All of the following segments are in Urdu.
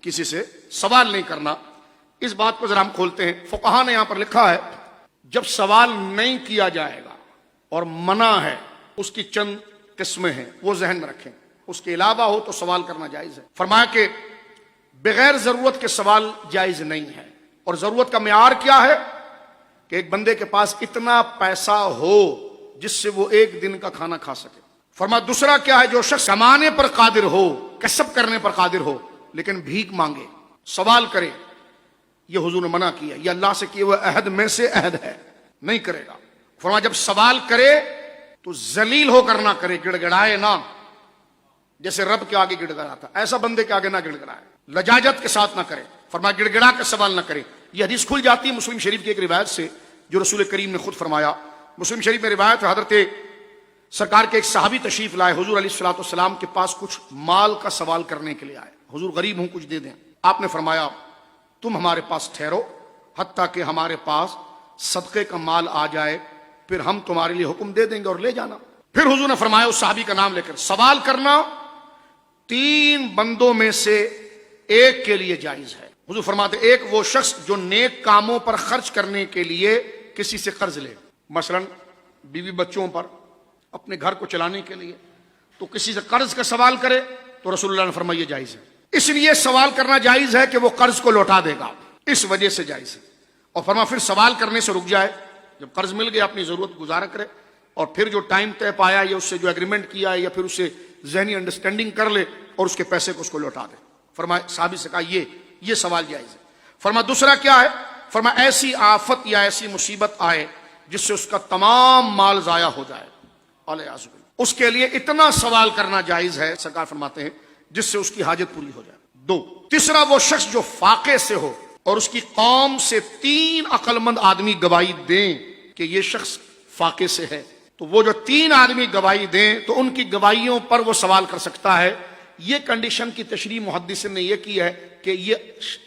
کسی سے سوال نہیں کرنا. اس بات کو ذرا ہم کھولتے ہیں. فقہا نے یہاں پر لکھا ہے جب سوال نہیں کیا جائے گا اور منع ہے، اس کی چند قسمیں ہیں، وہ ذہن میں رکھیں. اس کے علاوہ ہو تو سوال کرنا جائز ہے. فرمایا کہ بغیر ضرورت کے سوال جائز نہیں ہے. اور ضرورت کا معیار کیا ہے؟ کہ ایک بندے کے پاس اتنا پیسہ ہو جس سے وہ ایک دن کا کھانا کھا سکے. فرمایا دوسرا کیا ہے؟ جو شخص کمانے پر قادر ہو، کسب کرنے پر قادر ہو، لیکن بھیک مانگے، سوال کرے. یہ حضور نے منع کیا. یہ اللہ سے کیے ہوئے عہد میں سے عہد ہے، نہیں کرے گا. فرمایا جب سوال کرے تو ذلیل ہو کر نہ کرے، گڑ گڑائے نہ، جیسے رب کے آگے گڑ گڑاتا، ایسا بندے کے آگے نہ گڑ گڑائے. لجاجت کے ساتھ نہ کرے. فرمایا گڑ گڑا کے سوال نہ کرے. یہ حدیث کھل جاتی ہے مسلم شریف کی ایک روایت سے جو رسول کریم نے خود فرمایا. مسلم شریف میں روایت ہے، حضرت سرکار کے ایک صحابی تشریف لائے، حضور علیہ الصلوۃ والسلام کے پاس کچھ مال کا سوال کرنے کے لیے آئے. حضور غریب ہوں، کچھ دے دیں. آپ نے فرمایا تم ہمارے پاس ٹھہرو حتیٰ کہ ہمارے پاس صدقے کا مال آ جائے، پھر ہم تمہارے لیے حکم دے دیں گے اور لے جانا. پھر حضور نے فرمایا اس صحابی کا نام لے کر، سوال کرنا 3 بندوں میں سے ایک کے لیے جائز ہے. حضور فرماتے ایک وہ شخص جو نیک کاموں پر خرچ کرنے کے لیے کسی سے قرض لے، مثلا بیوی بچوں پر، اپنے گھر کو چلانے کے لیے، تو کسی سے قرض کا سوال کرے تو رسول اللہ نے فرمایا یہ جائز ہے. اس لیے سوال کرنا جائز ہے کہ وہ قرض کو لوٹا دے گا، اس وجہ سے جائز ہے. اور فرمایا پھر سوال کرنے سے رک جائے، جب قرض مل گیا اپنی ضرورت گزارا کرے، اور پھر جو ٹائم طے پایا یا اس سے جو ایگریمنٹ کیا ہے یا پھر اسے ذہنی انڈرسٹینڈنگ کر لے اور اس کے پیسے کو اس کو لوٹا دے. فرمایا صحابی سے کہا یہ سوال جائز ہے. فرمایا دوسرا کیا ہے؟ فرمایا ایسی آفت یا ایسی مصیبت آئے جس سے اس کا تمام مال ضائع ہو جائے، علیہ اس کے لیے اتنا سوال کرنا جائز ہے، سرکار فرماتے ہیں جس سے اس کی حاجت پوری ہو جائے. 2. تیسرا وہ شخص جو فاقے سے ہو اور اس کی قوم سے 3 عقل مند آدمی گواہی دیں کہ یہ شخص فاقے سے ہے، تو وہ جو 3 آدمی گواہی دیں تو ان کی گواہیوں پر وہ سوال کر سکتا ہے. یہ کنڈیشن کی تشریح محدثین نے یہ کی ہے کہ یہ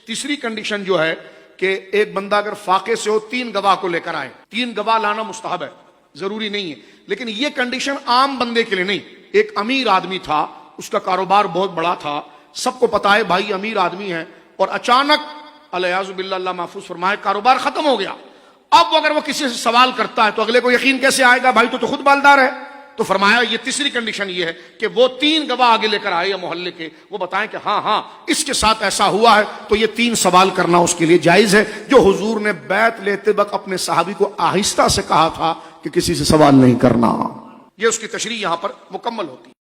تیسری کنڈیشن جو ہے کہ ایک بندہ اگر فاقے سے ہو 3 گواہ کو لے کر آئے. 3 گواہ لانا مستحب ہے، ضروری نہیں ہے، لیکن یہ کنڈیشن عام بندے کے لیے نہیں. ایک امیر آدمی تھا، اس کا کاروبار بہت بڑا تھا، سب کو پتا ہے بھائی امیر آدمی ہے، اور اچانک الیاذ باللہ، اللہ محفوظ فرمائے، کاروبار ختم ہو گیا. اب اگر وہ کسی سے سوال کرتا ہے تو اگلے کو یقین کیسے آئے گا؟ بھائی تو خود مالدار ہے. تو فرمایا یہ تیسری کنڈیشن یہ ہے کہ وہ 3 گواہ آگے لے کر آئے یا محلے کے، وہ بتائیں کہ ہاں اس کے ساتھ ایسا ہوا ہے، تو یہ 3 سوال کرنا اس کے لیے جائز ہے، جو حضور نے بیعت لیتے وقت اپنے صحابی کو آہستہ سے کہا تھا کہ کسی سے سوال نہیں کرنا. یہ اس کی تشریح یہاں پر مکمل ہوتی ہے.